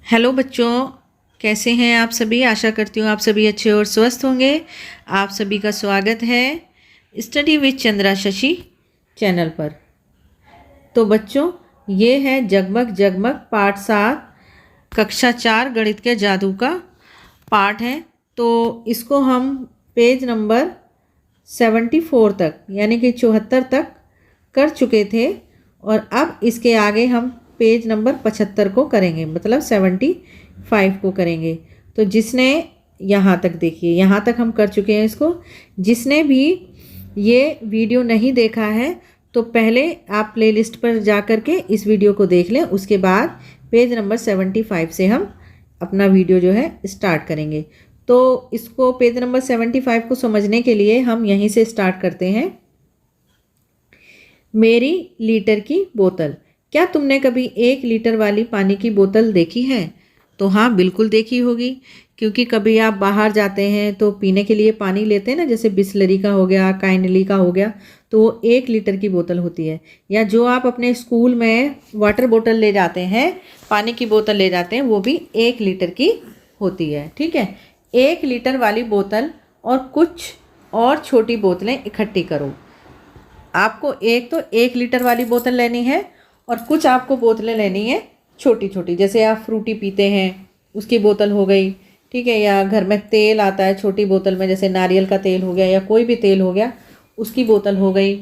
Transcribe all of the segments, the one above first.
Hello बच्चों, कैसे हैं आप सभी। आशा करती हूँ आप सभी अच्छे और स्वस्थ होंगे। आप सभी का स्वागत है study with Chandra Shashi channel पर। तो बच्चों, ये है जगमग जगमग पाठ 7 कक्षा 4 गणित के जादू का पाठ है। तो इसको हम पेज नंबर 74 तक यानी कि 74 तक कर चुके थे और अब इसके आगे हम पेज नंबर 75 को करेंगे, मतलब 75 को करेंगे। तो जिसने यहाँ तक, देखिए यहाँ तक हम कर चुके हैं इसको। जिसने भी ये वीडियो नहीं देखा है तो पहले आप प्लेलिस्ट पर जा कर के इस वीडियो को देख लें, उसके बाद पेज नंबर 75 से हम अपना वीडियो जो है स्टार्ट करेंगे। तो इसको पेज नंबर 75 को समझने के लिए हम यहीं से स्टार्ट करते हैं। मेरी लीटर की बोतल। क्या तुमने कभी 1 लीटर वाली पानी की बोतल देखी है? तो हाँ, बिल्कुल देखी होगी, क्योंकि कभी आप बाहर जाते हैं तो पीने के लिए पानी लेते हैं ना, जैसे बिसलरी का हो गया, काइंडली का हो गया, तो वो 1 लीटर की बोतल होती है। या जो आप अपने स्कूल में वाटर बोतल ले जाते हैं, पानी की बोतल ले जाते हैं, वो भी 1 लीटर की होती है। ठीक है, 1 लीटर वाली बोतल और कुछ और छोटी बोतलें इकट्ठी करो। आपको एक तो 1 लीटर वाली बोतल लेनी है और कुछ आपको बोतलें लेनी है छोटी छोटी, जैसे आप फ्रूटी पीते हैं उसकी बोतल हो गई, ठीक है। या घर में तेल आता है छोटी बोतल में, जैसे नारियल का तेल हो गया या कोई भी तेल हो गया, उसकी बोतल हो गई।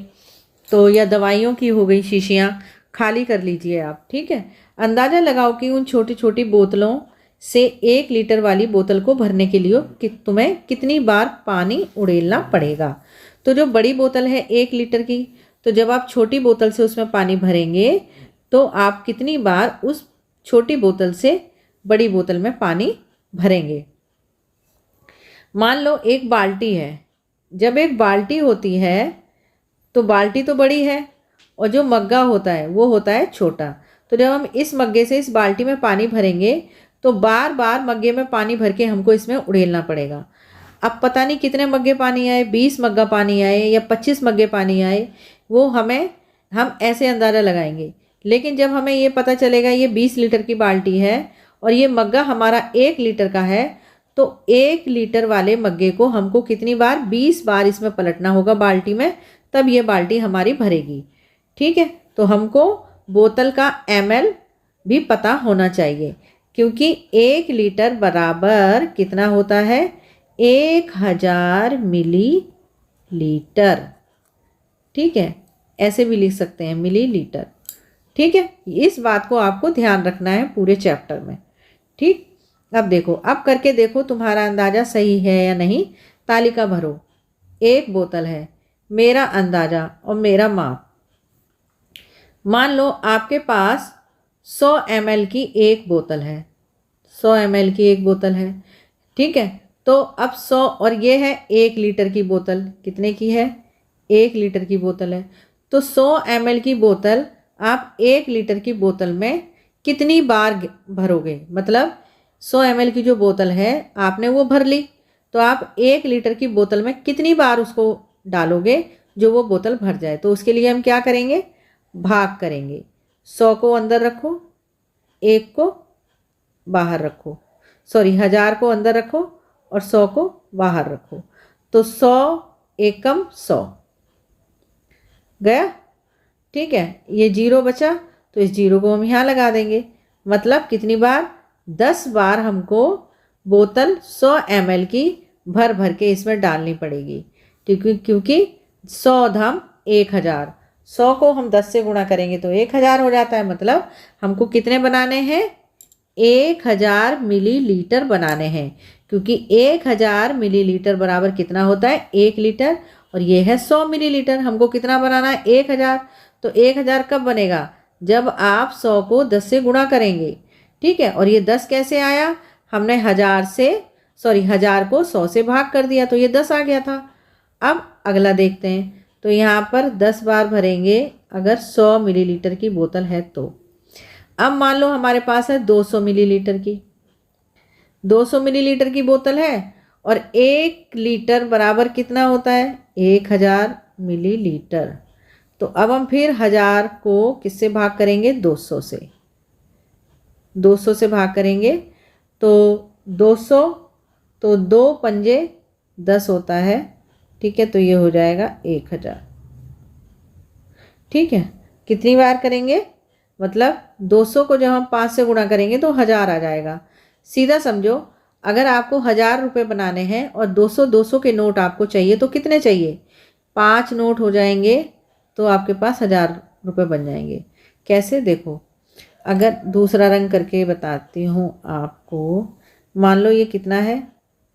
तो या दवाइयों की हो गई शीशियाँ, खाली कर लीजिए आप। ठीक है, अंदाज़ा लगाओ कि उन छोटी छोटी बोतलों से 1 लीटर वाली बोतल को भरने के लिए कि तुम्हें कितनी बार पानी उड़ेलना पड़ेगा। तो जो बड़ी बोतल है 1 लीटर की, तो जब आप छोटी बोतल से उसमें पानी भरेंगे तो आप कितनी बार उस छोटी बोतल से बड़ी बोतल में पानी भरेंगे। मान लो एक बाल्टी है। जब एक बाल्टी होती है तो बाल्टी तो बड़ी है और जो मग्गा होता है वो होता है छोटा। तो जब हम इस मग्गे से इस बाल्टी में पानी भरेंगे तो बार बार मग्गे में पानी भर के हमको इसमें उड़ेलना पड़ेगा। अब पता नहीं कितने मग्गे पानी आए, 20 मग्गा पानी आए या 25 मग्गे पानी आए, वो हम ऐसे अंदाज़ा लगाएंगे। लेकिन जब हमें ये पता चलेगा ये 20 लीटर की बाल्टी है और ये मग्गा हमारा 1 लीटर का है, तो 1 लीटर वाले मग्गे को हमको कितनी बार, 20 बार इसमें पलटना होगा बाल्टी में, तब ये बाल्टी हमारी भरेगी। ठीक है, तो हमको बोतल का ml भी पता होना चाहिए, क्योंकि 1 लीटर बराबर कितना होता है, 1000 मिली लीटर। ठीक है, ऐसे भी लिख सकते हैं, मिली लीटर। ठीक है, इस बात को आपको ध्यान रखना है पूरे चैप्टर में। ठीक, अब देखो, अब करके देखो तुम्हारा अंदाज़ा सही है या नहीं। तालिका भरो। 1 बोतल है, मेरा अंदाज़ा और मेरा माप। मान लो आपके पास 100 ml की एक बोतल है, 100 ml की एक बोतल है। ठीक है, तो अब 100 और ये है 1 लीटर की बोतल, कितने की है, 1 लीटर की बोतल है। तो 100 ml की बोतल आप 1 लीटर की बोतल में कितनी बार भरोगे, मतलब 100 ml की जो बोतल है आपने वो भर ली, तो आप 1 लीटर की बोतल में कितनी बार उसको डालोगे जो वो बोतल भर जाए। तो उसके लिए हम क्या करेंगे, भाग करेंगे। 100 को अंदर रखो, 1 को बाहर रखो, सॉरी 1000 को अंदर रखो और 100 को बाहर रखो। तो 100 एकम 100 गया। ठीक है, ये 0 बचा, तो इस 0 को हम यहाँ लगा देंगे। मतलब कितनी बार, 10 बार हमको बोतल 100 ml की भर भर के इसमें डालनी पड़ेगी। क्योंकि 100 धम 1000, 100 को हम 10 से गुणा करेंगे तो 1000 हो जाता है। मतलब हमको कितने बनाने हैं, 1000 मिलीलीटर बनाने हैं, क्योंकि 1000 मिलीलीटर बराबर कितना होता है, 1 लीटर, और ये है 100 मिलीलीटर। हमको कितना बनाना है, 1000। तो 1000 कब बनेगा, जब आप 100 को 10 से गुणा करेंगे। ठीक है, और ये 10 कैसे आया, हमने 1000 को 100 से भाग कर दिया तो ये 10 आ गया था। अब अगला देखते हैं, तो यहाँ पर 10 बार भरेंगे अगर 100 मिलीलीटर की बोतल है तो। अब मान लो हमारे पास है 200 मिलीलीटर की, 200 मिलीलीटर की बोतल है और 1 लीटर बराबर कितना होता है, 1000 मिलीलीटर। तो अब हम फिर 1000 को किससे भाग करेंगे, 200 से। 200 से भाग करेंगे तो 200, तो 2 पंजे 10 होता है, ठीक है, तो ये हो जाएगा 1000। ठीक है, कितनी बार करेंगे, मतलब 200 को जब हम 5 से गुणा करेंगे तो 1000 आ जाएगा। सीधा समझो, अगर आपको 1000 रुपये बनाने हैं और 200 200 के नोट आपको चाहिए तो कितने चाहिए, 5 नोट हो जाएंगे तो आपके पास 1000 रुपये बन जाएंगे। कैसे, देखो, अगर दूसरा रंग करके बताती हूँ आपको। मान लो ये कितना है,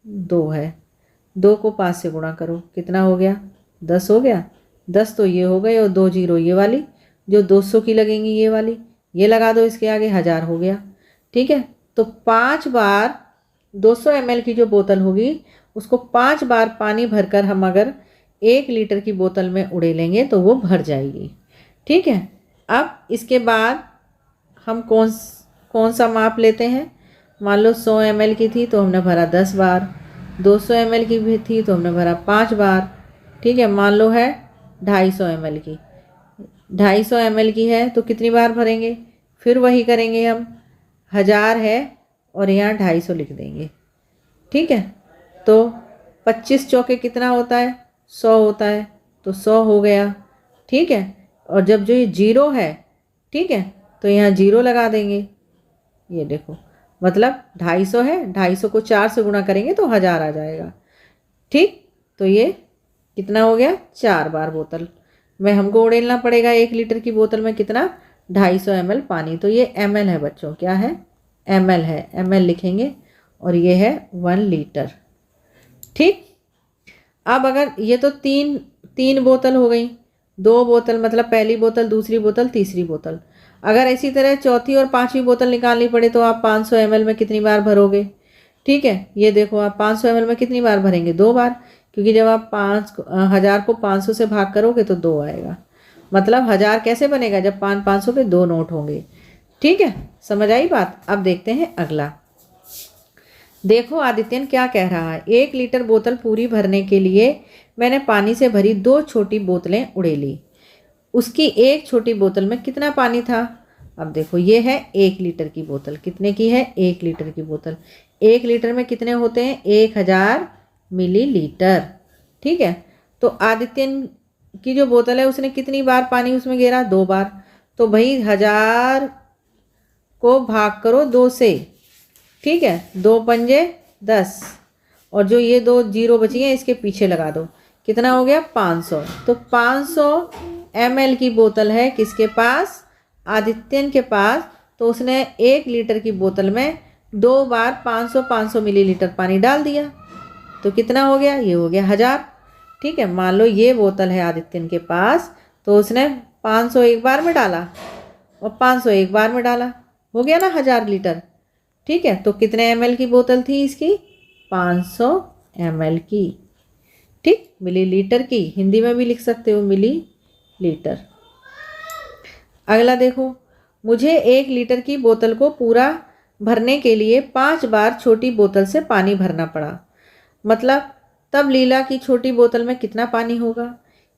2 है, 2 को 5 से गुणा करो, कितना हो गया, 10 हो गया। 10 तो ये हो गए और 2 जीरो ये वाली जो 200 की लगेंगी, ये वाली, ये लगा दो इसके आगे, 1000 हो गया। ठीक है, तो 5 बार 200 ml की जो बोतल होगी उसको 5 बार पानी भरकर हम अगर 1 लीटर की बोतल में उड़ेलेंगे तो वो भर जाएगी। ठीक है, अब इसके बाद हम कौन सा माप लेते हैं। मान लो 100 ml की थी तो हमने भरा 10 बार, 200 ml की भी थी तो हमने भरा 5 बार। ठीक है, मान लो है 250 ml की, 250 ml की है तो कितनी बार भरेंगे, फिर वही करेंगे हम, 1000 है और यहाँ 250 लिख देंगे। ठीक है, तो 25 चौके कितना होता है, 100 होता है, तो 100 हो गया। ठीक है, और जब जो ये 0 है, ठीक है, तो यहाँ 0 लगा देंगे। ये देखो, मतलब 250 है, 250 को 4 से गुणा करेंगे तो 1000 आ जाएगा। ठीक, तो ये कितना हो गया, 4 बार बोतल में हमको उड़ेलना पड़ेगा 1 लीटर की बोतल में कितना, 250 ml पानी। तो ये ml है बच्चों, क्या है, ml है, ml लिखेंगे, और ये है 1 लीटर। ठीक, अब अगर ये तो तीन बोतल हो गई, 2 बोतल, मतलब पहली बोतल, दूसरी बोतल, तीसरी बोतल। अगर इसी तरह चौथी और 5वीं बोतल निकालनी पड़े तो आप 500 ml में कितनी बार भरोगे। ठीक है, ये देखो, आप 500 ml में कितनी बार भरेंगे, 2 बार, क्योंकि जब आप 1000 को 500 से भाग करोगे तो 2 आएगा। मतलब 1000 कैसे बनेगा, जब 500 पे 2 नोट होंगे। ठीक है, समझ आई बात। अब देखते हैं अगला। देखो आदित्यन क्या कह रहा है, 1 लीटर बोतल पूरी भरने के लिए मैंने पानी से भरी 2 छोटी बोतलें उड़ेली। उसकी एक छोटी बोतल में कितना पानी था। अब देखो, ये है 1 लीटर की बोतल, कितने की है, 1 लीटर की बोतल। 1 लीटर में कितने होते हैं, 1000 मिलीलीटर। ठीक है, तो आदित्यन की जो बोतल है उसने कितनी बार पानी उसमें गेरा, 2 बार। तो भाई 1000 को भाग करो 2 से। ठीक है, 2 पंजे 10, और जो ये 2 जीरो बची हैं इसके पीछे लगा दो, कितना हो गया, 500। तो 500 ml की बोतल है किसके पास, आदित्यन के पास। तो उसने 1 लीटर की बोतल में 2 बार 500 मिलीलीटर पानी डाल दिया, तो कितना हो गया, ये हो गया 1000। ठीक है, मान लो ये बोतल है आदित्यन के पास, तो उसने 500 एक बार में डाला और 500 एक बार में डाला, हो गया ना 1000 लीटर। ठीक है, तो कितने ml की बोतल थी इसकी, 500 ml की। ठीक, मिलीलीटर की, हिंदी में भी लिख सकते हो मिलीलीटर। अगला देखो, मुझे 1 लीटर की बोतल को पूरा भरने के लिए 5 बार छोटी बोतल से पानी भरना पड़ा। मतलब तब लीला की छोटी बोतल में कितना पानी होगा,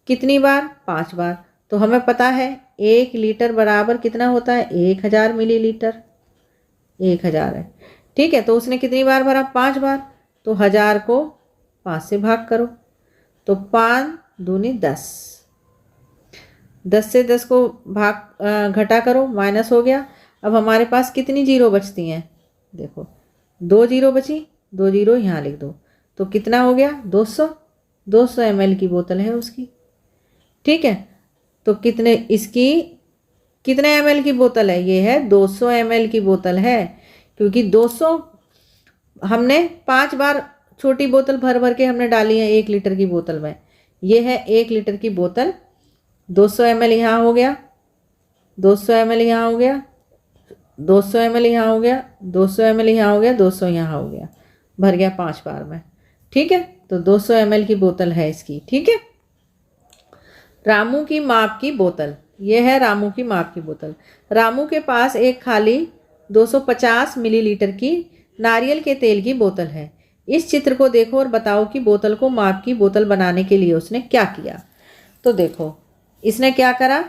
कितनी बार, 5 बार। तो हमें पता है 1 लीटर बराबर कितना होता है, 1000 मिलीलीटर, 1000 है। ठीक है, तो उसने कितनी बार भरा, 5 बार। तो 1000 को 5 से भाग करो, तो 5 दूनी 10, 10 से 10 को भाग घटा करो, माइनस हो गया। अब हमारे पास कितनी जीरो बचती हैं, देखो 2 जीरो बची, 2 जीरो यहाँ लिख दो, तो कितना हो गया, 200 ml की बोतल है उसकी। ठीक है, तो कितने ml की बोतल है, ये है 200 ml की बोतल है, क्योंकि 200 हमने 5 बार छोटी बोतल भर भर के हमने डाली है 1 लीटर की बोतल में। ये है 1 लीटर की बोतल, 200 ml यहाँ हो गया, 200 ml यहाँ हो गया, 200 ml यहाँ हो गया, 200 ml यहाँ हो गया, 200 यहाँ हो गया, भर गया 5 बार में। ठीक है, तो 200 ml की बोतल है इसकी। ठीक है, रामू की माप की बोतल, ये है रामू की माप की बोतल। रामू के पास एक खाली 250 मिलीलीटर की नारियल के तेल की बोतल है। इस चित्र को देखो और बताओ कि बोतल को माप की बोतल बनाने के लिए उसने क्या किया। तो देखो, इसने क्या करा,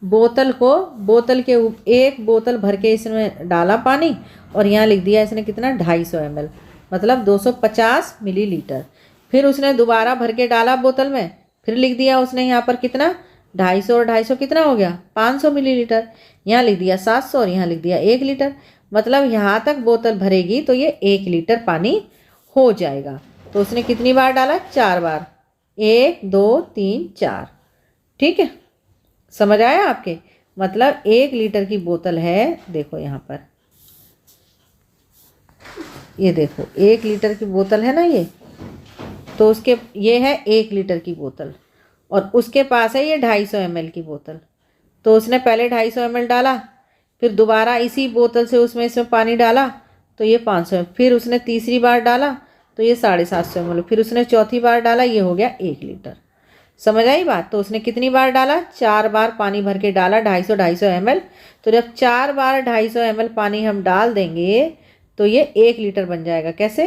बोतल के एक बोतल भर के इसमें डाला पानी, और यहाँ लिख दिया इसने कितना 250 ml, मतलब 250 मिलीलीटर। फिर उसने दोबारा भर के डाला बोतल में, फिर लिख दिया उसने यहाँ पर कितना 250 और 250 कितना हो गया 500 मिलीलीटर। यहाँ लिख दिया 700 और यहाँ लिख दिया 1 लीटर। मतलब यहाँ तक बोतल भरेगी तो ये 1 लीटर पानी हो जाएगा। तो उसने कितनी बार डाला 4 बार, 1 2 3 4। ठीक है, समझ आया आपके। मतलब 1 लीटर की बोतल है, देखो यहाँ पर ये देखो 1 लीटर की बोतल है ना ये, तो उसके ये है 1 लीटर की बोतल, और उसके पास है ये 250 ml की बोतल। तो उसने पहले 250 ml डाला, फिर दोबारा इसी बोतल से इसमें पानी डाला तो ये 500, फिर उसने तीसरी बार डाला तो ये 750 ml, फिर उसने चौथी बार डाला, ये हो गया 1 लीटर। समझ आई बात। तो उसने कितनी बार डाला 4 बार पानी भर के डाला 250 ml। तो जब 4 बार 250 ml पानी हम डाल देंगे तो ये 1 लीटर बन जाएगा। कैसे,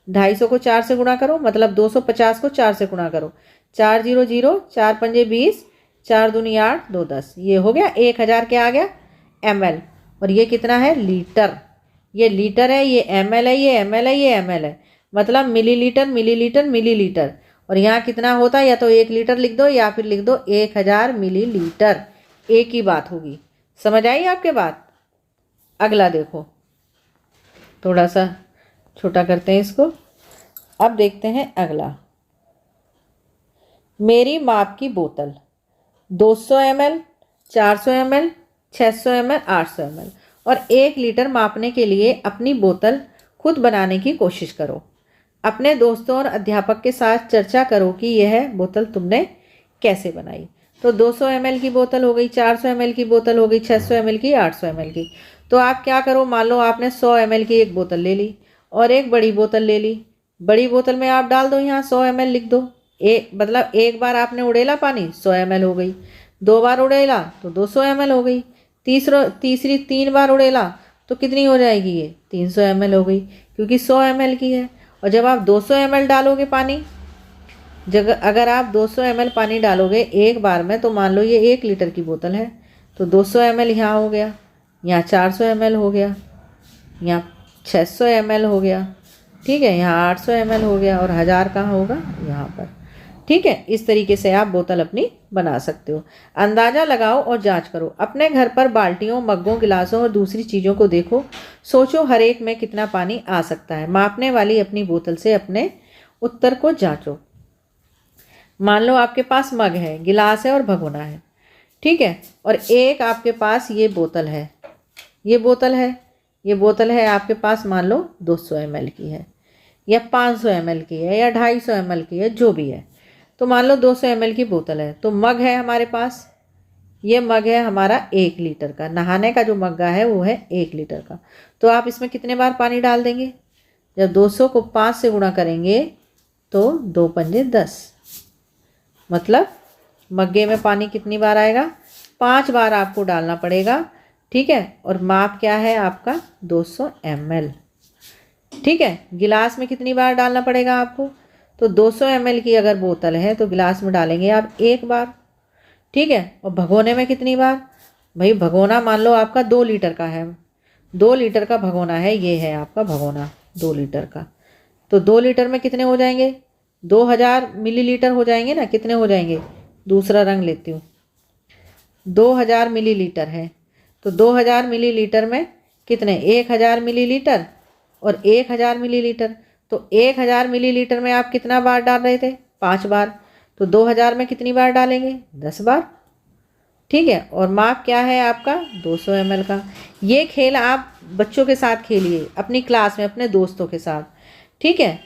250 को 4 से गुणा करो, मतलब 250 को 4 से गुणा करो, 4 0 0, 4 पंजे 20, 4 दूनी 8, 2 10, ये हो गया 1000 क्या आ गया ml। और ये कितना है लीटर, ये लीटर है, ये ml है, ये ml है, ये ml है, मतलब मिलीलीटर मिलीलीटर मिलीलीटर। और यहाँ कितना होता है, या तो 1 लीटर लिख दो या फिर लिख दो 1000 मिलीलीटर, एक ही बात होगी। समझ आई आपके बात। अगला देखो, थोड़ा सा छोटा करते हैं इसको। अब देखते हैं अगला, मेरी माप की बोतल 200 ml, 400 ml, 600 ml, 800 ml और 1 लीटर मापने के लिए अपनी बोतल खुद बनाने की कोशिश करो। अपने दोस्तों और अध्यापक के साथ चर्चा करो कि यह बोतल तुमने कैसे बनाई। तो 200 ml की बोतल हो गई, 400 ml की बोतल हो गई, 600 ml की, 800 ml की। तो आप क्या करो, मान लो आपने 100 ml की एक बोतल ले ली और एक बड़ी बोतल ले ली। बड़ी बोतल में आप डाल दो यहाँ 100 ml लिख दो। मतलब एक बार आपने उड़ेला पानी 100 ml हो गई, 2 बार उड़ेला तो 200 ml हो गई, तीसरी 3 बार उड़ेला तो कितनी हो जाएगी ये 300 ml हो गई, क्योंकि 100 ml की है। और जब आप 200 ml डालोगे पानी, अगर आप 200 ml पानी डालोगे एक बार में, तो मान लो ये 1 लीटर की बोतल है, तो 200 ml यहाँ हो गया, यहाँ 400 ml हो गया, यहाँ 600 ml हो गया, ठीक है, यहाँ 800 ml हो गया, और 1000 कहाँ होगा यहाँ पर। ठीक है, इस तरीके से आप बोतल अपनी बना सकते हो। अंदाज़ा लगाओ और जांच करो। अपने घर पर बाल्टियों, मग्गों, गिलासों और दूसरी चीज़ों को देखो, सोचो हर एक में कितना पानी आ सकता है। मापने वाली अपनी बोतल से अपने उत्तर को जांचो। मान लो आपके पास मग है, गिलास है और भगोना है, ठीक है, और एक आपके पास ये बोतल है, ये बोतल है आपके पास, मान लो 200 ml की है या 500 ml की है या 250 ml की है, जो भी है। तो मान लो 200 ml की बोतल है, तो मग है हमारे पास, ये मग है हमारा 1 लीटर का, नहाने का जो मग्गा है वो है 1 लीटर का। तो आप इसमें कितने बार पानी डाल देंगे, जब 200 को 5 से गुणा करेंगे तो 2 पंजे 10, मतलब मग्गे में पानी कितनी बार आएगा, 5 बार आपको डालना पड़ेगा। ठीक है, और माप क्या है आपका 200 ml। ठीक है, गिलास में कितनी बार डालना पड़ेगा आपको, तो 200 ml की अगर बोतल है तो गिलास में डालेंगे आप 1 बार। ठीक है, और भगोने में कितनी बार, भाई भगोना मान लो आपका 2 लीटर का है, 2 लीटर का भगोना है, ये है आपका भगोना 2 लीटर का। तो 2 लीटर में कितने हो जाएंगे, 2000 मिलीलीटर हो जाएंगे ना, कितने हो जाएंगे, दूसरा रंग लेती हूँ, 2000 मिलीलीटर है। तो 2000 मिलीलीटर में कितने, 1000 मिलीलीटर और 1000 मिलीलीटर, तो 1000 मिलीलीटर में आप कितना बार डाल रहे थे, 5 बार। तो 2000 में कितनी बार डालेंगे, 10 बार। ठीक है, और माप क्या है आपका 200 ml का। ये खेल आप बच्चों के साथ खेलिए, अपनी क्लास में अपने दोस्तों के साथ। ठीक है,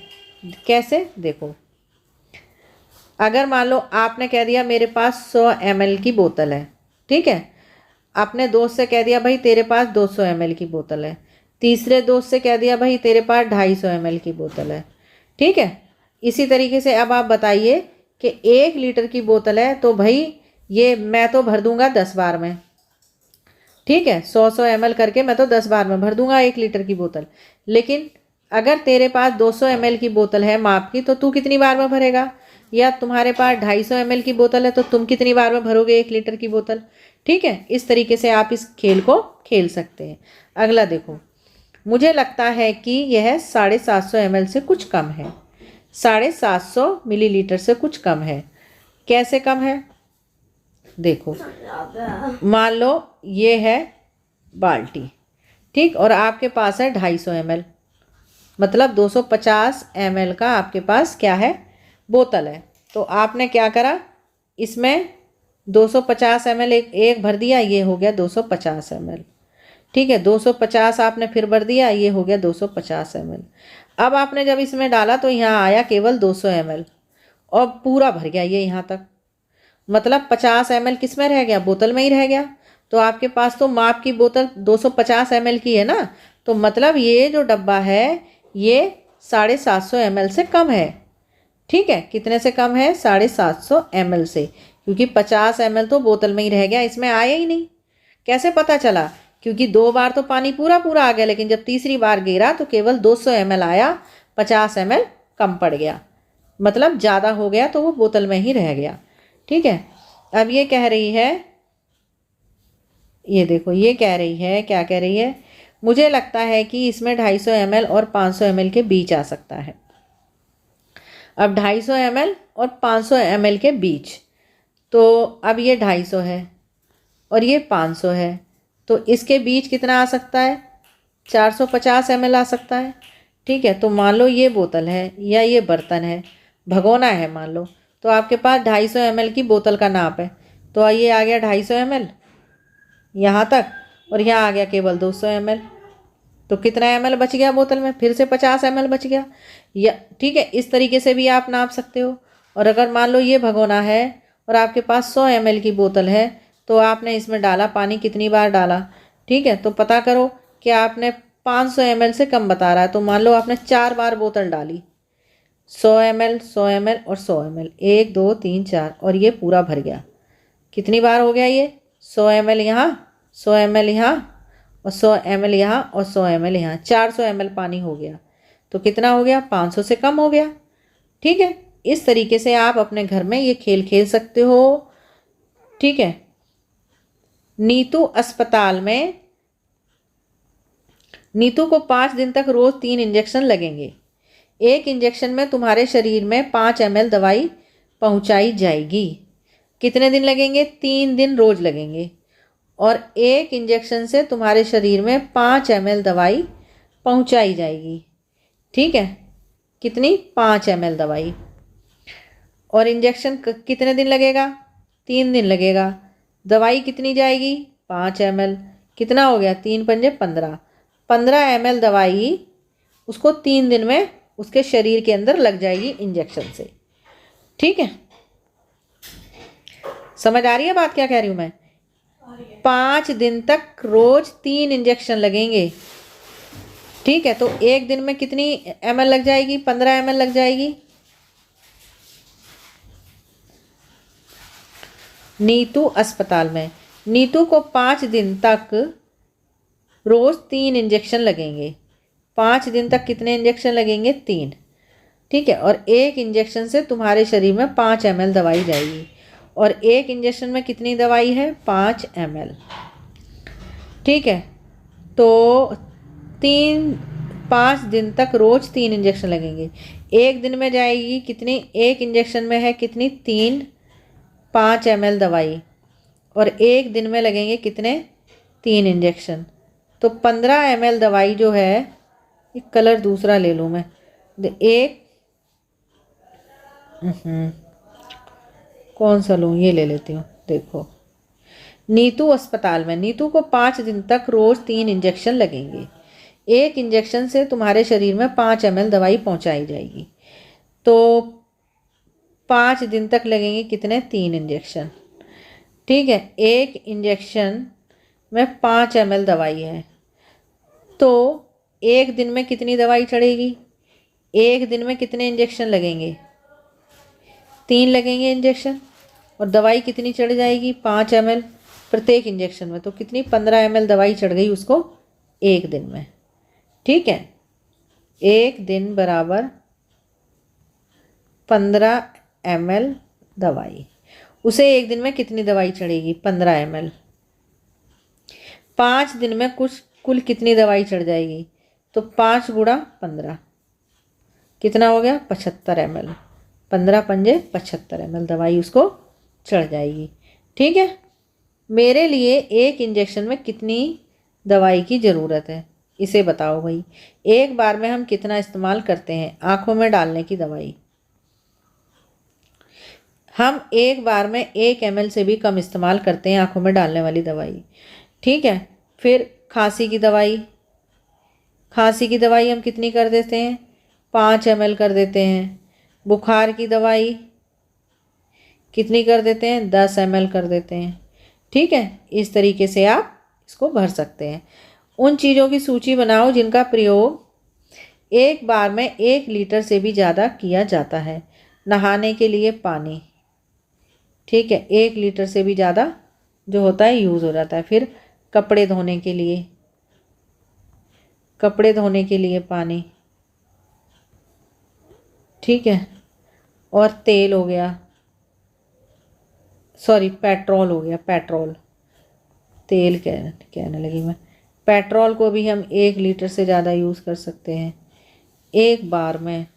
कैसे, देखो, अगर मान लो आपने कह दिया मेरे पास 100 ml की बोतल है, ठीक है, आपने दोस्त से कह दिया भाई तेरे पास 200 ml की बोतल है, तीसरे दोस्त से कह दिया भाई तेरे पास 250 ml की बोतल है। ठीक है, इसी तरीके से अब आप बताइए कि 1 लीटर की बोतल है, तो भाई ये मैं तो भर दूंगा 10 बार में। ठीक है, 100 ml करके मैं तो 10 बार में भर दूंगा 1 लीटर की बोतल। लेकिन अगर तेरे पास 200 ml की बोतल है माप की, तो तू कितनी बार में भरेगा, या तुम्हारे पास 250 ml की बोतल है तो तुम कितनी बार में भरोगे 1 लीटर की बोतल। ठीक है, इस तरीके से आप इस खेल को खेल सकते हैं। अगला देखो, मुझे लगता है कि यह 750 ml से कुछ कम है। 750 मिलीलीटर से कुछ कम है। कैसे कम है? देखो, मान लो ये है बाल्टी, ठीक, और आपके पास है 250 ml, मतलब 250 ml का आपके पास क्या है, बोतल है। तो आपने क्या करा, इसमें 250 ml एक भर दिया, ये हो गया 250 ml। ठीक है, 250 आपने फिर भर दिया, ये हो गया 250 ml। अब आपने जब इसमें डाला तो यहाँ आया केवल 200 ml और पूरा भर गया ये यहाँ तक, मतलब 50 ml किस में रह गया, बोतल में ही रह गया। तो आपके पास तो माप की बोतल 250 ml की है ना, तो मतलब ये जो डब्बा है ये 750 ml से कम है। ठीक है, कितने से कम है, 750 ml से, क्योंकि 50 ml तो बोतल में ही रह गया, इसमें आया ही नहीं। कैसे पता चला? क्योंकि 2 बार तो पानी पूरा पूरा आ गया, लेकिन जब तीसरी बार गिरा तो केवल 200 ml आया, 50 ml कम पड़ गया, मतलब ज़्यादा हो गया, तो वो बोतल में ही रह गया। ठीक है, अब ये कह रही है, ये देखो, ये कह रही है, क्या कह रही है, मुझे लगता है कि इसमें 250 ml और 500 ml के बीच आ सकता है। अब 250 ml और 500 ml के बीच, तो अब ये 250 है और ये 500 है, तो इसके बीच कितना आ सकता है, 450 ml आ सकता है। ठीक है, तो मान लो ये बोतल है या ये बर्तन है, भगोना है मान लो, तो आपके पास 250 ml की बोतल का नाप है, तो ये आ गया 250 ml यहाँ तक, और यहाँ आ गया केवल 200 ml, तो कितना ml बच गया बोतल में, फिर से 50 ml बच गया। या ठीक है, इस तरीके से भी आप नाप सकते हो। और अगर मान लो ये भगोना है और आपके पास 100 ml की बोतल है, तो आपने इसमें डाला पानी, कितनी बार डाला, ठीक है, तो पता करो कि आपने 500 ml से कम बता रहा है, तो मान लो आपने 4 बार बोतल डाली, 100 ml 100 ml और 100 ml, 1 2 3 4, और ये पूरा भर गया। कितनी बार हो गया ये, 100 ml यहाँ, 100 ml यहाँ और 100 ml यहाँ और 100 ml यहाँ, 400 ml पानी हो गया। तो कितना हो गया, 500 से कम हो गया। ठीक है, इस तरीके से आप अपने घर में ये खेल खेल सकते हो। ठीक है, नीतू अस्पताल में, नीतू को 5 दिन तक रोज 3 इंजेक्शन लगेंगे। एक इंजेक्शन में तुम्हारे शरीर में 5 ml दवाई पहुंचाई जाएगी। कितने दिन लगेंगे, 3 दिन रोज लगेंगे, और एक इंजेक्शन से तुम्हारे शरीर में 5 ml दवाई पहुंचाई जाएगी। ठीक है, कितनी, 5 ml दवाई, और इंजेक्शन कितने दिन लगेगा, 3 दिन लगेगा। दवाई कितनी जाएगी, 5 ml, कितना हो गया, 3 पंजे 15, 15 ml दवाई उसको 3 दिन में उसके शरीर के अंदर लग जाएगी इंजेक्शन से। ठीक है, समझ आ रही है बात क्या कह रही हूँ मैं? 5 दिन तक रोज 3 इंजेक्शन लगेंगे। ठीक है, तो एक दिन में कितनी ml लग जाएगी, 15 ml लग जाएगी। नीतू अस्पताल में, नीतू को 5 दिन तक रोज 3 इंजेक्शन लगेंगे। 5 दिन तक कितने इंजेक्शन लगेंगे, 3। ठीक है, और एक इंजेक्शन से तुम्हारे शरीर में 5 ml दवाई जाएगी, और एक इंजेक्शन में कितनी दवाई है, 5 ml। ठीक है, तो 5 दिन तक रोज 3 इंजेक्शन लगेंगे। एक दिन में जाएगी कितनी, एक इंजेक्शन में है कितनी, 3, 5 ml दवाई, और एक दिन में लगेंगे कितने, 3 इंजेक्शन, तो 15 ml दवाई जो है, एक कलर दूसरा ले लूँ मैं, एक कौन सा लूँ, ये ले लेती हूँ। देखो, नीतू अस्पताल में, नीतू को 5 दिन तक रोज 3 इंजेक्शन लगेंगे। एक इंजेक्शन से तुम्हारे शरीर में 5 ml दवाई पहुंचाई जाएगी, तो 5 दिन तक लगेंगे कितने, 3 इंजेक्शन। ठीक है, एक इंजेक्शन में 5 ml दवाई है, तो एक दिन में कितनी दवाई चढ़ेगी, एक दिन में कितने इंजेक्शन लगेंगे, 3 लगेंगे इंजेक्शन, और दवाई कितनी चढ़ जाएगी, 5 ml प्रत्येक इंजेक्शन में, तो कितनी, 15 ml दवाई चढ़ गई उसको एक दिन में। ठीक है, एक दिन बराबर 15 ml दवाई, उसे एक दिन में कितनी दवाई चढ़ेगी, 15 ml। 5 दिन में कुल कितनी दवाई चढ़ जाएगी? तो 5 गुणा 15 कितना हो गया? 75 ml। 15 पंजे 75 ml दवाई उसको चढ़ जाएगी। ठीक है, मेरे लिए एक इंजेक्शन में कितनी दवाई की ज़रूरत है इसे बताओ भाई। एक बार में हम कितना इस्तेमाल करते हैं आँखों में डालने की दवाई? हम एक बार में 1 ml से भी कम इस्तेमाल करते हैं आँखों में डालने वाली दवाई। ठीक है, फिर खांसी की दवाई हम कितनी कर देते हैं? 5 ml कर देते हैं। बुखार की दवाई कितनी कर देते हैं? 10 ml कर देते हैं। ठीक है, इस तरीके से आप इसको भर सकते हैं। उन चीज़ों की सूची बनाओ जिनका प्रयोग एक बार में 1 लीटर से भी ज़्यादा किया जाता है। नहाने के लिए पानी, ठीक है, 1 लीटर से भी ज़्यादा जो होता है यूज़ हो जाता है। फिर कपड़े धोने के लिए पानी, ठीक है, और तेल हो गया, सॉरी पेट्रोल हो गया, पेट्रोल, तेल कहने लगी मैं। पेट्रोल को भी हम 1 लीटर से ज़्यादा यूज़ कर सकते हैं एक बार में,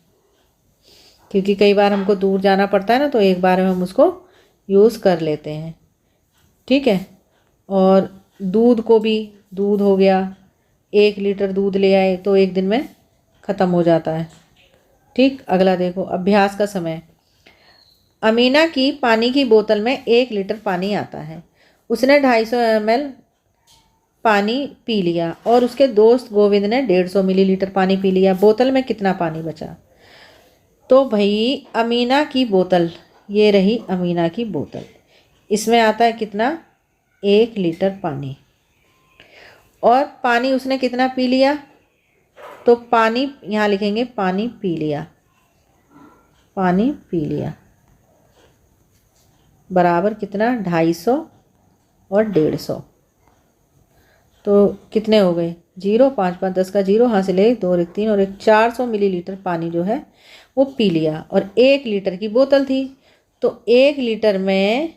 क्योंकि कई बार हमको दूर जाना पड़ता है ना, तो एक बार में हम उसको यूज़ कर लेते हैं। ठीक है, और दूध को भी, दूध हो गया, 1 लीटर दूध ले आए तो 1 दिन में ख़त्म हो जाता है। ठीक, अगला देखो, अभ्यास का समय। अमीना की पानी की बोतल में 1 लीटर पानी आता है। उसने 250 ml पानी पी लिया और उसके दोस्त गोविंद ने 150 मिलीलीटर पानी पी लिया। बोतल में कितना पानी बचा? तो भाई अमीना की बोतल, ये रही अमीना की बोतल, इसमें आता है कितना? 1 लीटर पानी। और पानी उसने कितना पी लिया? तो पानी यहाँ लिखेंगे, पानी पी लिया, पानी पी लिया बराबर कितना? 250 और 150। तो कितने हो गए? 0, 5 5 10 का 0, हाँ से ले 2 और 1 3 और 1 400 मिलीलीटर पानी जो है वो पी लिया। और 1 लीटर की बोतल थी, तो 1 लीटर में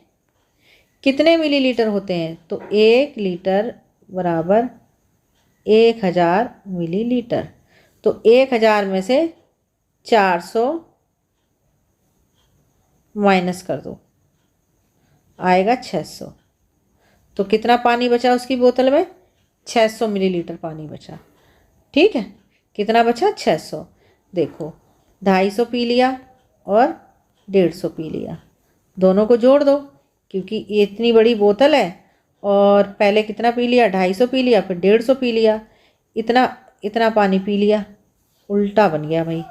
कितने मिलीलीटर होते हैं? तो 1 लीटर बराबर 1000 मिलीलीटर। तो 1000 में से 400 माइनस कर दो, आएगा 600। तो कितना पानी बचा उसकी बोतल में? 600 मिलीलीटर पानी बचा। ठीक है, कितना बचा? 600। देखो, 250 पी लिया और 150 पी लिया, दोनों को जोड़ दो, क्योंकि ये इतनी बड़ी बोतल है और पहले कितना पी लिया? 250 पी लिया, फिर 150 पी लिया, इतना पानी पी लिया। उल्टा बन गया भाई।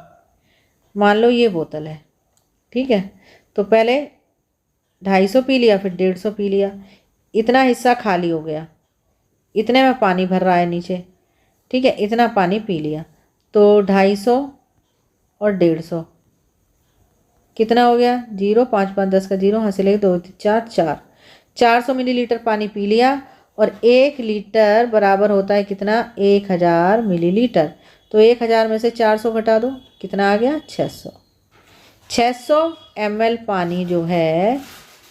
मान लो ये बोतल है, ठीक है, तो पहले 250 पी लिया, फिर 150 पी लिया, इतना हिस्सा खाली हो गया, इतने में पानी भर रहा है नीचे। ठीक है, इतना पानी पी लिया, तो 250 और 150 कितना हो गया? 0, 5 5 10 का 0, हाँ से ले 2 4 4, 400 मिलीलीटर पानी पी लिया। और 1 लीटर बराबर होता है कितना? 1000 मिलीलीटर। तो 1000 में से 400 घटा दो, कितना आ गया? 600। 600 ml पानी जो है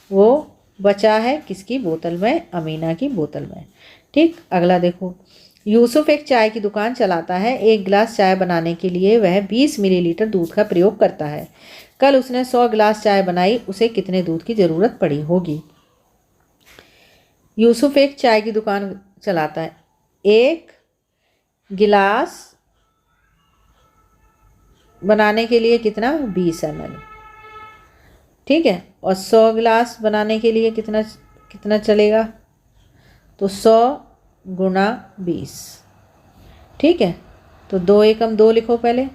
वो बचा है किसकी बोतल में? अमीना की बोतल में। ठीक, अगला देखो, यूसुफ एक चाय की दुकान चलाता है। 1 गिलास चाय बनाने के लिए वह 20 मिलीलीटर दूध का प्रयोग करता है। कल उसने 100 गिलास चाय बनाई, उसे कितने दूध की ज़रूरत पड़ी होगी? यूसुफ एक चाय की दुकान चलाता है। 1 गिलास बनाने के लिए कितना? 20 ml। ठीक है, और 100 गिलास बनाने के लिए कितना चलेगा? तो 100 गुणा 20। ठीक है, तो 2 एकम 2 लिखो पहले,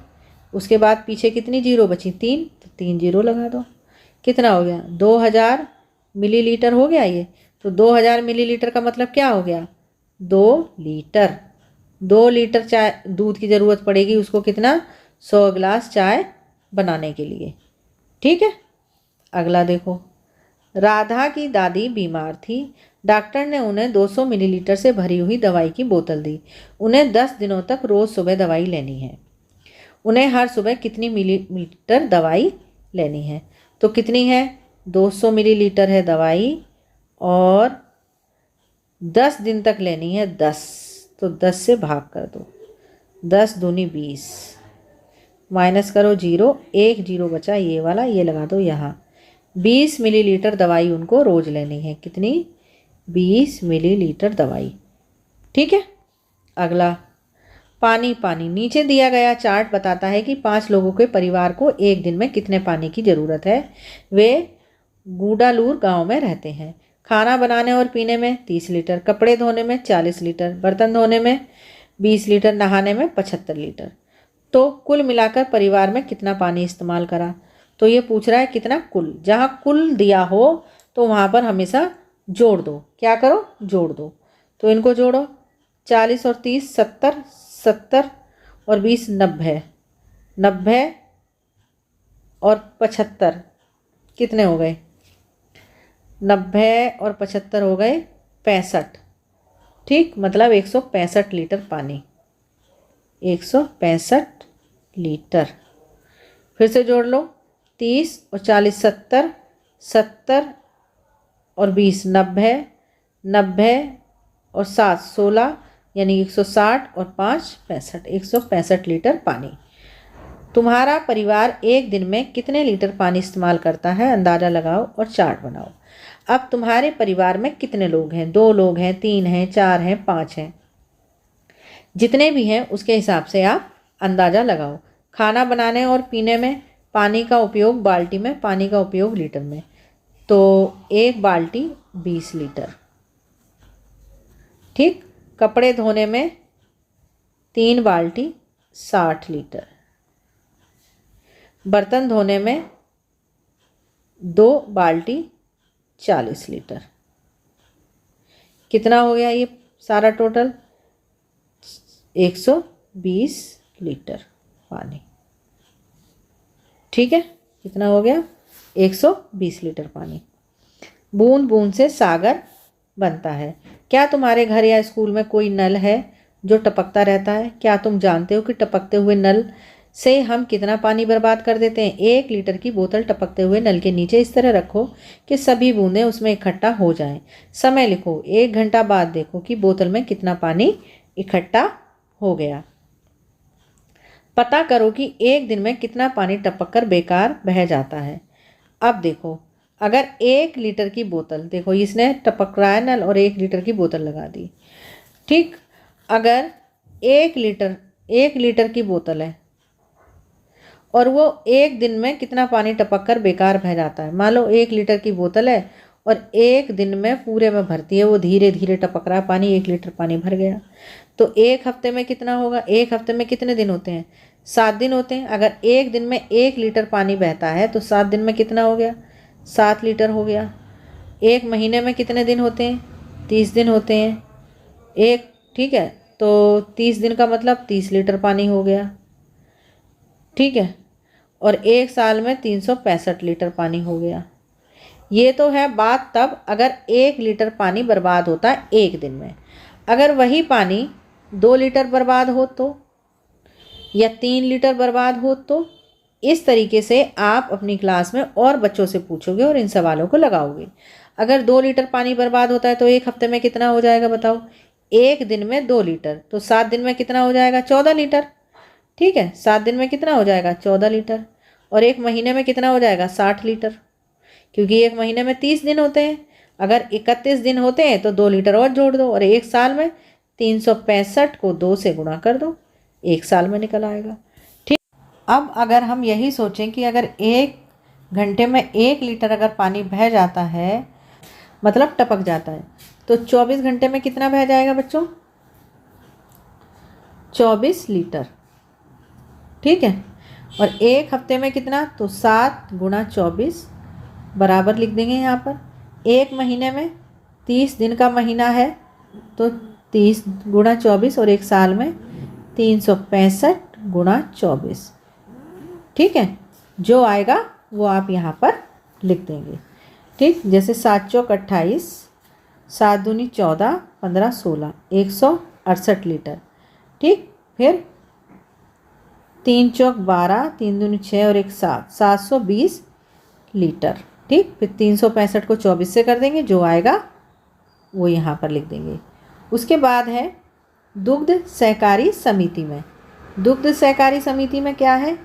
उसके बाद पीछे कितनी जीरो बची? 3, तो 3 जीरो लगा दो। कितना हो गया? 2000 मिलीलीटर हो गया ये। तो 2000 मिलीलीटर का मतलब क्या हो गया? 2 लीटर। 2 लीटर चाय दूध की ज़रूरत पड़ेगी उसको, कितना? 100 गिलास चाय बनाने के लिए। ठीक है, अगला देखो, राधा की दादी बीमार थी। डॉक्टर ने उन्हें 200 मिलीलीटर से भरी हुई दवाई की बोतल दी। उन्हें 10 दिनों तक रोज़ सुबह दवाई लेनी है। उन्हें हर सुबह कितनी मिलीलीटर दवाई लेनी है? तो कितनी है? 200 मिलीलीटर है दवाई और 10 दिन तक लेनी है 10, तो 10 से भाग कर दो, 10 दूनी 20, माइनस करो 0, एक 0 बचा ये वाला, ये लगा दो यहाँ। 20 मिलीलीटर दवाई उनको रोज़ लेनी है। कितनी? 20 मिलीलीटर दवाई। ठीक है। अगला पानी। पानी नीचे दिया गया चार्ट बताता है कि 5 लोगों के परिवार को एक दिन में कितने पानी की ज़रूरत है। वे गूडालूर गांव में रहते हैं। खाना बनाने और पीने में 30 लीटर, कपड़े धोने में 40 लीटर, बर्तन धोने में 20 लीटर, नहाने में 75 लीटर। तो कुल मिलाकर परिवार में कितना पानी इस्तेमाल करा। तो ये पूछ रहा है कितना कुल। जहाँ कुल दिया हो तो वहाँ पर हमेशा जोड़ दो। क्या करो? जोड़ दो। तो इनको जोड़ो, 40 और 30 70, 70 और 20 90, 90 और 75 कितने हो गए? 90 और 75 हो गए 65। ठीक, मतलब 165 लीटर पानी, 165 लीटर। फिर से जोड़ लो, 30 और 40 70, 70 और 20 90, 90 और 7 16, यानी 160 और 5 65, 165 लीटर पानी। तुम्हारा परिवार एक दिन में कितने लीटर पानी इस्तेमाल करता है, अंदाज़ा लगाओ और चार्ट बनाओ। अब तुम्हारे परिवार में कितने लोग हैं? 2 लोग हैं, 3 हैं, 4 हैं, 5 हैं। जितने भी हैं उसके हिसाब से आप अंदाज़ा लगाओ। खाना बनाने और पीने में पानी का उपयोग बाल्टी में, पानी का उपयोग लीटर में। तो एक बाल्टी 20 लीटर। ठीक। कपड़े धोने में 3 बाल्टी 60 लीटर। बर्तन धोने में 2 बाल्टी 40 लीटर। कितना हो गया ये सारा टोटल? 120 लीटर पानी। ठीक है, कितना हो गया? 120 लीटर पानी। बूंद बूंद से सागर बनता है। क्या तुम्हारे घर या स्कूल में कोई नल है जो टपकता रहता है? क्या तुम जानते हो कि टपकते हुए नल से हम कितना पानी बर्बाद कर देते हैं? 1 लीटर की बोतल टपकते हुए नल के नीचे इस तरह रखो कि सभी बूंदें उसमें इकट्ठा हो जाएं। समय लिखो। 1 घंटा बाद देखो कि बोतल में कितना पानी इकट्ठा हो गया। पता करो कि एक दिन में कितना पानी टपककर बेकार बह जाता है। अब देखो, अगर 1 लीटर की बोतल, देखो इसने टपक रहा है नल और 1 लीटर की बोतल लगा दी। ठीक। अगर 1 लीटर की बोतल है और वो एक दिन में कितना पानी टपक कर बेकार बह जाता है। मान लो 1 लीटर की बोतल है और एक दिन में पूरे में भरती है, वो धीरे धीरे टपक रहा है पानी, 1 लीटर पानी भर गया। तो 1 हफ्ते में कितना होगा? 1 हफ्ते में कितने दिन होते हैं? 7 दिन होते हैं। अगर एक दिन में 1 लीटर पानी बहता है तो 7 दिन में कितना हो गया? 7 लीटर हो गया। एक महीने में कितने दिन होते हैं? 30 दिन होते हैं। एक, ठीक है, तो 30 दिन का मतलब 30 लीटर पानी हो गया। ठीक है, और एक साल में 365 लीटर पानी हो गया। ये तो है बात तब अगर 1 लीटर पानी बर्बाद होता है एक दिन में। अगर वही पानी 2 लीटर बर्बाद हो तो, या 3 लीटर बर्बाद हो तो। इस तरीके से आप अपनी क्लास में और बच्चों से पूछोगे और इन सवालों को लगाओगे। अगर 2 लीटर पानी बर्बाद होता है तो एक हफ्ते में कितना हो जाएगा बताओ? एक दिन में 2 लीटर, तो 7 दिन में कितना हो जाएगा? 14 लीटर। ठीक है, 7 दिन में कितना हो जाएगा? 14 लीटर। और एक महीने में कितना हो जाएगा? 60 लीटर, क्योंकि एक महीने में 30 दिन होते हैं। अगर 31 दिन होते हैं तो 2 लीटर और जोड़ दो, और एक साल में 365 को 2 से गुणा कर दो, एक साल में निकल आएगा। ठीक। अब अगर हम यही सोचें कि अगर 1 घंटे में 1 लीटर अगर पानी बह जाता है, मतलब टपक जाता है, तो 24 घंटे में कितना बह जाएगा बच्चों? 24 लीटर। ठीक है, और एक हफ्ते में कितना? तो 7 गुणा 24 बराबर लिख देंगे यहाँ पर। एक महीने में 30 दिन का महीना है तो 30 गुणा 24, और एक साल में 365 गुणा 24। ठीक है, जो आएगा वो आप यहाँ पर लिख देंगे। ठीक, जैसे 7 चौक 28, 7 दूनी 14, 15 16, 168 लीटर। ठीक, फिर 3 चौक 12, 3 दूनी 6 और 1 7, 720 लीटर। ठीक, फिर 365 को 24 से कर देंगे, जो आएगा वो यहाँ पर लिख देंगे। उसके बाद है दुग्ध सहकारी समिति में। दुग्ध सहकारी समिति में क्या है?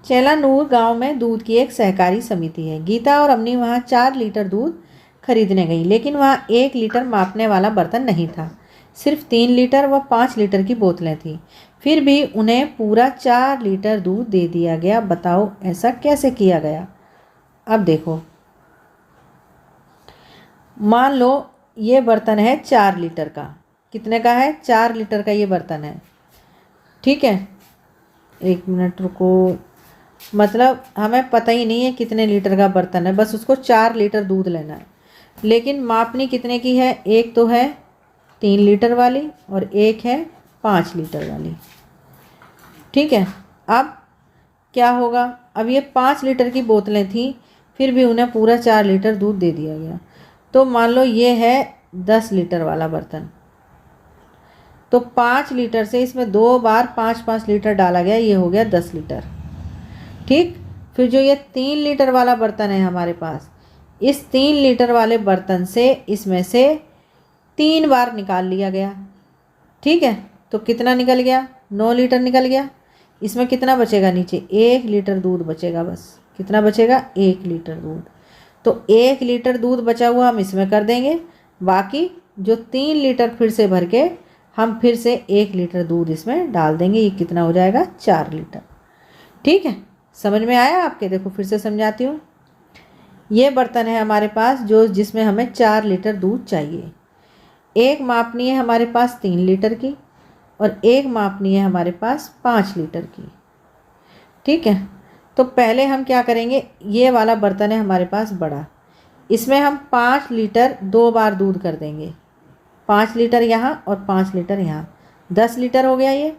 चेलानूर गांव में दूध की एक सहकारी समिति है। गीता और अम्नी वहाँ 4 लीटर दूध खरीदने गई, लेकिन वहाँ 1 लीटर मापने वाला बर्तन नहीं था। सिर्फ 3 लीटर व 5 लीटर की बोतलें थीं। फिर भी उन्हें पूरा 4 लीटर दूध दे दिया गया। बताओ ऐसा कैसे किया गया? अब देखो, मान लो ये बर्तन है 4 लीटर का। कितने का है? 4 लीटर का ये बर्तन है। ठीक है, 1 मिनट रुको। मतलब हमें पता ही नहीं है कितने लीटर का बर्तन है, बस उसको 4 लीटर दूध लेना है। लेकिन मापनी कितने की है? एक तो है 3 लीटर वाली और एक है 5 लीटर वाली। ठीक है, अब क्या होगा? अब ये 5 लीटर की बोतलें थीं, फिर भी उन्हें पूरा 4 लीटर दूध दे दिया गया। तो मान लो ये है 10 लीटर वाला बर्तन, तो 5 लीटर से इसमें 2 बार 5-5 लीटर डाला गया, ये हो गया 10 लीटर। ठीक, फिर जो ये 3 लीटर वाला बर्तन है हमारे पास, इस 3 लीटर वाले बर्तन से इसमें से 3 बार निकाल लिया गया। ठीक है, तो कितना निकल गया? 9 लीटर निकल गया। इसमें कितना बचेगा? नीचे 1 लीटर दूध बचेगा बस। कितना बचेगा? 1 लीटर दूध। तो 1 लीटर दूध बचा हुआ हम इसमें कर देंगे, बाकी जो 3 लीटर फिर से भर के हम फिर से 1 लीटर दूध इसमें डाल देंगे। ये कितना हो जाएगा? 4 लीटर। ठीक है, समझ में आया आपके? देखो फिर से समझाती हूँ। ये बर्तन है हमारे पास जिसमें हमें 4 लीटर दूध चाहिए। एक मापनी है हमारे पास 3 लीटर की और एक मापनी है हमारे पास 5 लीटर की। ठीक है, तो पहले हम क्या करेंगे? ये वाला बर्तन है हमारे पास बड़ा, इसमें हम 5 लीटर 2 बार दूध कर देंगे। 5 लीटर यहाँ और 5 लीटर यहाँ, 10 लीटर हो गया ये।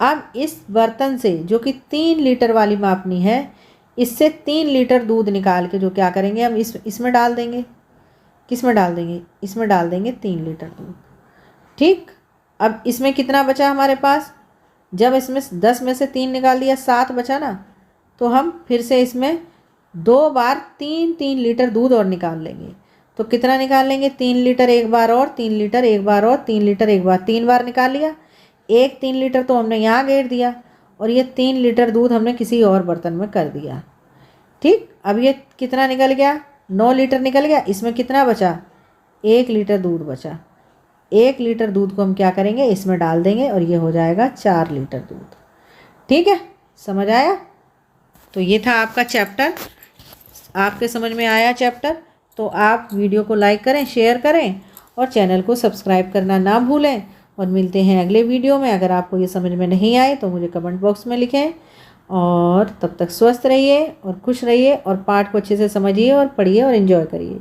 अब इस बर्तन से जो कि 3 लीटर वाली मापनी है, इससे 3 लीटर दूध निकाल के जो क्या करेंगे हम इसमें डाल देंगे। किस में डाल देंगे? इसमें डाल देंगे 3 लीटर दूध। ठीक, अब इसमें कितना बचा हमारे पास? जब इसमें 10 में से 3 निकाल दिया, 7 बचा ना, तो हम फिर से इसमें 2 बार 3-3 लीटर दूध और निकाल लेंगे। तो कितना निकाल लेंगे? 3 लीटर एक बार और, 3 लीटर एक बार और, 3 लीटर एक बार, 3 बार निकाल लिया। एक 3 लीटर तो हमने यहाँ गेर दिया और ये 3 लीटर दूध हमने किसी और बर्तन में कर दिया। ठीक, अब ये कितना निकल गया? 9 लीटर निकल गया। इसमें कितना बचा? 1 लीटर दूध बचा। 1 लीटर दूध को हम क्या करेंगे? इसमें डाल देंगे और ये हो जाएगा 4 लीटर दूध। ठीक है, समझ आया? तो ये था आपका चैप्टर। आपके समझ में आया चैप्टर? तो आप वीडियो को लाइक करें, शेयर करें और चैनल को सब्सक्राइब करना ना भूलें। और मिलते हैं अगले वीडियो में। अगर आपको ये समझ में नहीं आए तो मुझे कमेंट बॉक्स में लिखें। और तब तक स्वस्थ रहिए और खुश रहिए और पाठ को अच्छे से समझिए और पढ़िए और एंजॉय करिए।